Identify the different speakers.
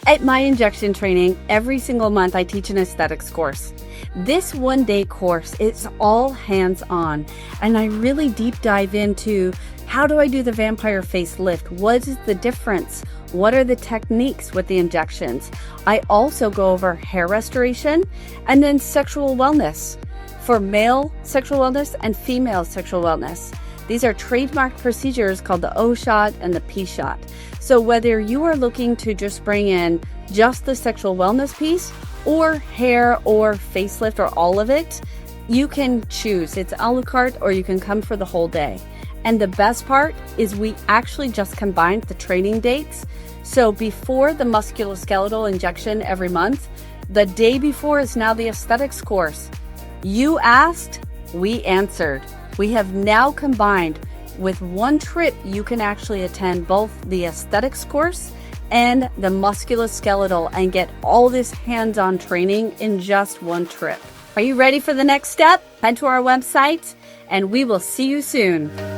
Speaker 1: At my injection training, every single month I teach an aesthetics course. This one-day course is all hands-on, and I really deep dive into how do I do the vampire facelift? What is the difference? What are the techniques with the injections? I also go over hair restoration and then sexual wellness for male sexual wellness and female sexual wellness. These are trademarked procedures called the O shot and the P shot. So whether you are looking to just bring in just the sexual wellness piece or hair or facelift or all of it, you can choose. It's a la carte, or you can come for the whole day. And the best part is we actually just combined the training dates. So before the musculoskeletal injection every month, the day before is now the aesthetics course. You asked, we answered. We have now combined with one trip. You can actually attend both the aesthetics course and the musculoskeletal and get all this hands-on training in just one trip. Are you ready for the next step? Head to our website and we will see you soon.